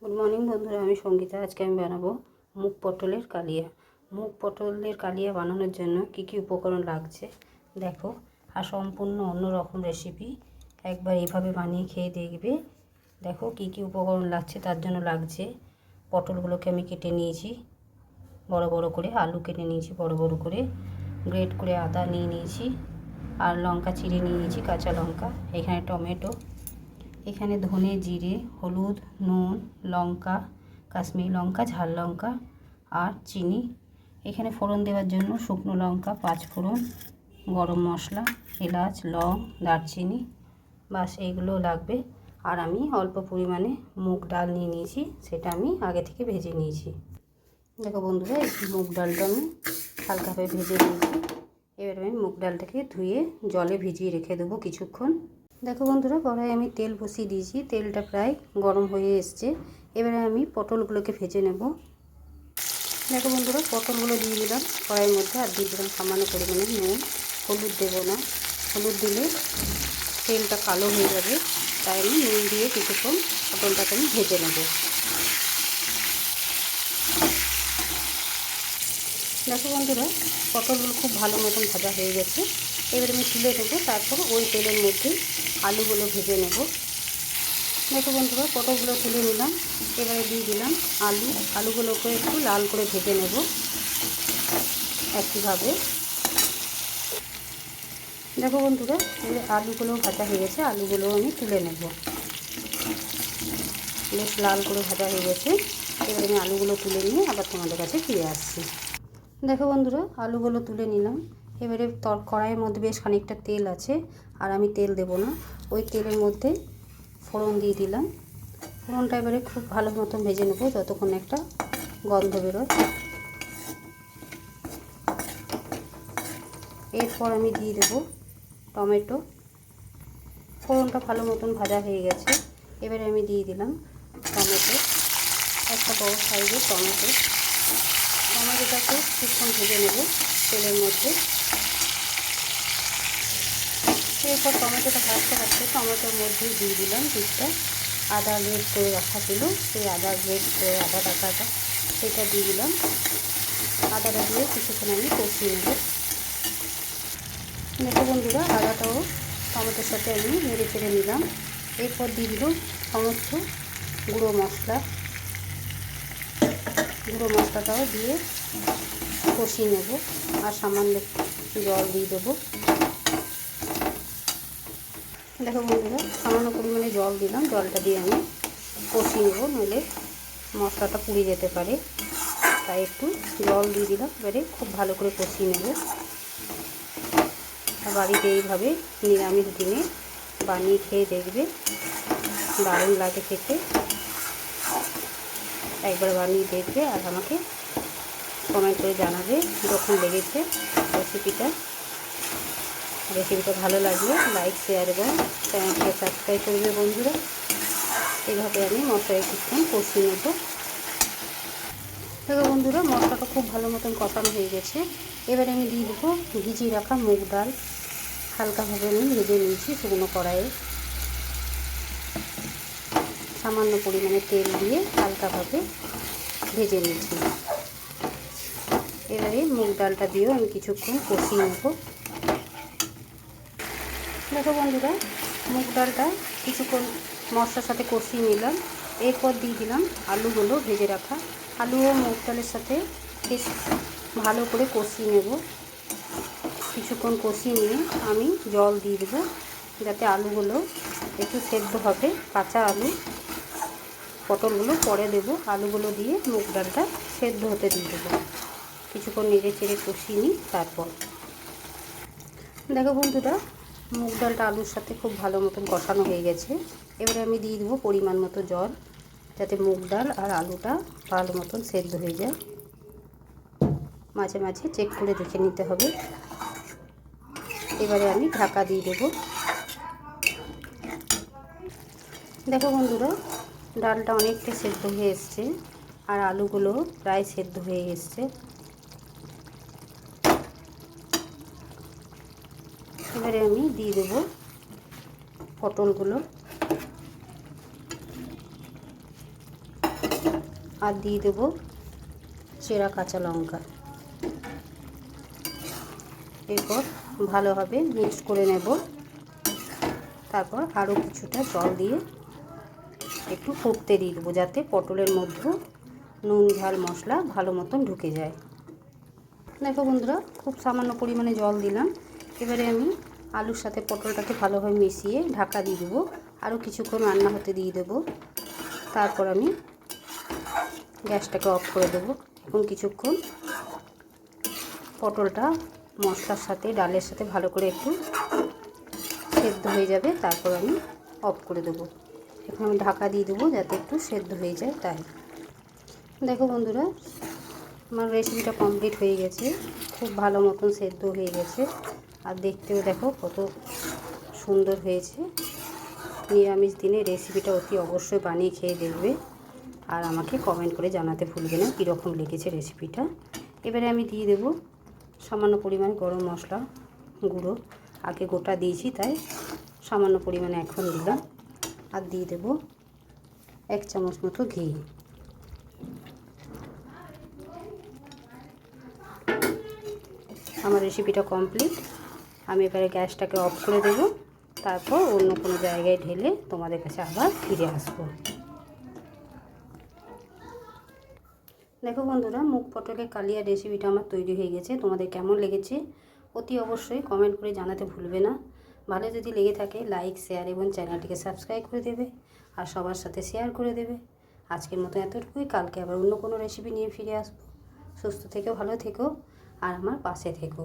Good morning বন্ধুরা, আমি সঙ্গীতা। আজকে আমি বানাবো মুগ পটলের কালিয়া। মুগ পটলের কালিয়া বানানোর জন্য কি কি উপকরণ লাগছে দেখো। আর সম্পূর্ণ অন্য রকম রেসিপি, একবার এইভাবে বানিয়ে খেয়ে দেখবে। দেখো কি কি উপকরণ লাগছে। তার জন্য লাগছে পটলগুলোকে আমি কেটে নিয়েছি বড় বড় করে, আলু কেটে নিয়েছি বড় বড় করে, গ্রেট করে আদা নিয়ে নিয়েছি, আর লঙ্কা চিড়ে নিয়ে নিয়েছি, কাঁচা লঙ্কা, এখানে টমেটো, এখানে ধনে, জিরে, হলুদ, নুন, লঙ্কা, কাশ্মীরি লঙ্কা, ঝাল লঙ্কা আর চিনি। এখানে ফোড়ন দেওয়ার জন্য শুকনো লঙ্কা, পাঁচ ফোড়ন, গরম মশলা, এলাচ, লং, দারচিনি, বাস এইগুলো লাগবে। আর আমি অল্প পরিমাণে মুগ ডাল নিয়ে নিয়েছি, সেটা আমি আগে থেকে ভেজে নিয়েছি। দেখো বন্ধুরা, এই মুগ ডালটা আমি হালকাভাবে ভেজে নিয়েছি। এবার আমি মুগ ডালটাকে ধুয়ে জলে ভিজিয়ে রেখে দেবো কিছুক্ষণ। দেখো বন্ধুরা, কড়াই আমি তেল বসিয়ে দিয়েছি, তেলটা প্রায় গরম হয়ে এসছে। এবারে আমি পটলগুলোকে ভেজে নেব। দেখো বন্ধুরা, পটলগুলো দিয়ে দিলাম কড়াইয়ের মধ্যে, আর দিয়ে দিলাম সামান্য পরিমাণে নুন। হলুদ দেবো না, হলুদ দিলে তেলটা কালো হয়ে যাবে, তাই আমি নুন দিয়ে কিছুক্ষণ পটলটাকে আমি ভেজে নেব। দেখো বন্ধুরা, পটলগুলো খুব ভালো মতন ভাজা হয়ে গেছে। এবারে আমি তুলে নেবো, তারপর ওই তেলের মধ্যে আলুগুলো ভেজে নেব। দেখো বন্ধুরা, পটলগুলো তুলে নিলাম। এবারে দিয়ে দিলাম আলুগুলোকে একটু লাল করে ভেজে নেব একইভাবে। দেখো বন্ধুরা, আলুগুলো ভাজা হয়ে গেছে, আলুগুলো আমি তুলে নেব। বেশ লাল করে ভাজা হয়ে গেছে। এবারে আমি আলুগুলো তুলে নিয়ে আবার তোমাদের কাছে ফিরে আসছি। দেখো বন্ধুরা, আলুগুলো তুলে নিলাম। এবারে কড়াইয়ের মধ্যে বেশ খানিকটা তেল আছে, আর আমি তেল দেব না। ওই তেলের মধ্যে ফোড়ন দিয়ে দিলাম। ফোড়নটা এবারে খুব ভালো মতন ভেজে নেব যতক্ষণ একটা গন্ধ বেরোয়। এরপর আমি দিয়ে দেব টমেটো। ফোড়নটা ভালো মতন ভাজা হয়ে গেছে। এবারে আমি দিয়ে দিলাম টমেটো, একটা বড় সাইজের টমেটো। টমেটোটাকে কিছুক্ষণ ভেজে নেব তেলের মধ্যে। এরপর টমেটোটা ভাজতে ভাজতে টমেটোর মধ্যেই দিয়ে দিলাম কিছুটা আদা গ্রেট করে রাখা ছিল, সেই আদা গ্রেট করে আদা বাটাটা সেটা দিয়ে দিলাম। আদাটা দিয়ে কিছুক্ষণ আমি কষিয়ে নেব। দেখো বন্ধুরা, আদাটাও টমেটোর সাথে আমি নেড়ে চেড়ে নিলাম। এরপর দিয়ে দিলাম সমস্ত গুঁড়ো মশলাটাও দিয়ে কষিয়ে নেব, আর সামান্য জল দিয়ে দেবো। দেখো বন্ধুরা, সামান্য পরিমাণে জল দিলাম, জলটা দিয়ে আমি কষিয়ে নেব, নইলে মশলাটা পুড়ে যেতে পারে, তাই একটু জল দিয়ে দিলাম। এবারে খুব ভালো করে কষিয়ে নেব। বাড়িতে এইভাবে নিরামিষ দিনে বানিয়ে খেয়ে দেখবে, দারুণ লাগে খেতে। একবার বানিয়ে দেখবে আর আমাকে কমেন্ট করে জানাবে যখন লেগেছে রেসিপিটা। ভালো লাগলে লাইক, শেয়ার এবং চ্যানেলটিকে সাবস্ক্রাইব করবে বন্ধুরা। এভাবে আমি মশলায় কিছুক্ষণ কষিয়ে নেব। দেখো বন্ধুরা, মশলাটা খুব ভালো মতন কষানো হয়ে গেছে। এবারে আমি দিয়ে দেবো ভিজিয়ে রাখা মুগ ডাল। হালকাভাবে আমি ভেজে নিয়েছি শুকনো কড়াইয়ে, সামান্য পরিমাণে তেল দিয়ে হালকাভাবে ভেজে নিয়েছি। এবারে মুগ ডালটা দিয়েও আমি কিছুক্ষণ কষিয়ে নেব। দেখো বন্ধুরা, মুগ ডালটা কিছুক্ষণ মশলার সাথে কষিয়ে নিলাম। এরপর দিয়ে দিলাম আলুগুলো ভেজে রাখা। আলু ও মুগ ডালের সাথে বেশ ভালো করে কষিয়ে নেব। কিছুক্ষণ কষিয়ে নিয়ে আমি জল দিয়ে দেবো, যাতে আলুগুলো একটু সেদ্ধ হবে। কাঁচা আলু, পটলগুলো পরে দেবো। আলুগুলো দিয়ে মুগ ডালটা সেদ্ধ হতে দিয়ে দেবো। কিছুক্ষণ নেড়ে চেড়ে কষিয়ে নিই। তারপর দেখো বন্ধুরা, মুগ ডালটা আলুর সাথে খুব ভালো মতন কষানো হয়ে গেছে। এবারে আমি দিয়ে দেবো পরিমাণ মতো জল, যাতে মুগ ডাল আর আলুটা ভালো মতন সেদ্ধ হয়ে যায়। মাঝে মাঝে চেক করে দেখে নিতে হবে। এবারে আমি ঢাকা দিয়ে দেবো। দেখো বন্ধুরা, ডালটা অনেকটা সেদ্ধ হয়ে এসছে, আর আলুগুলো প্রায় সেদ্ধ হয়ে এসছে। এবারে আমি দিয়ে দেবো পটলগুলো। আর দিয়ে দেবো চেরা কাঁচা লঙ্কা। এরপর ভালোভাবে মিক্স করে নেব। তারপর আরও কিছুটা জল দিয়ে একটু ফুটতে দিয়ে দেবো, যাতে পটলের মধ্যে নুন ঝাল মশলা ভালো মতন ঢুকে যায়। দেখো বন্ধুরা, খুব সামান্য পরিমাণে জল দিলাম। এবারে আমি আলুর সাথে পটলটাকে ভালোভাবে মিশিয়ে ঢাকা দিয়ে দেবো, আরও কিছুক্ষণ রান্না হতে দিয়ে দেবো। তারপর আমি গ্যাসটাকে অফ করে দেবো। এখন কিছুক্ষণ পটলটা মশলার সাথে ডালের সাথে ভালো করে একটু সেদ্ধ হয়ে যাবে, তারপর আমি অফ করে দেবো। এখন আমি ঢাকা দিয়ে দেবো যাতে একটু সেদ্ধ হয়ে যায়। তাই দেখো বন্ধুরা, আমার রেসিপিটা কমপ্লিট হয়ে গেছে, খুব ভালো মতন সেদ্ধ হয়ে গেছে। আর দেখতেও দেখো কত সুন্দর হয়েছে। নিরামিষ দিনে রেসিপিটা অতি অবশ্যই বানিয়ে খেয়ে দেখবে, আর আমাকে কমেন্ট করে জানাতে ভুলবে না কীরকম লেগেছে রেসিপিটা। এবারে আমি দিয়ে দেবো সামান্য পরিমাণে গরম মশলা গুঁড়ো। আগে গোটা দিয়েছি, তাই সামান্য পরিমাণে এখন দিলাম। আর দিয়ে দেবো 1 চামচ মতো ঘি। আমার রেসিপিটা কমপ্লিট। আমি এবারে গ্যাসটাকে অফ করে দেবো, তারপর অন্য কোনো জায়গায় ঢেলে তোমাদের কাছে আবার ফিরে আসবো। দেখো বন্ধুরা, মুগ পটলের কালিয়া রেসিপিটা আমার তৈরি হয়ে গেছে। তোমাদের কেমন লেগেছে অতি অবশ্যই কমেন্ট করে জানাতে ভুলবে না। ভালো যদি লেগে থাকে লাইক, শেয়ার এবং চ্যানেলটিকে সাবস্ক্রাইব করে দেবে, আর সবার সাথে শেয়ার করে দেবে। আজকের মতো এতটুকুই। কালকে আবার অন্য কোনো রেসিপি নিয়ে ফিরে আসবো। সুস্থ থেকো, ভালো থেকো, আর আমার পাশে থেকো।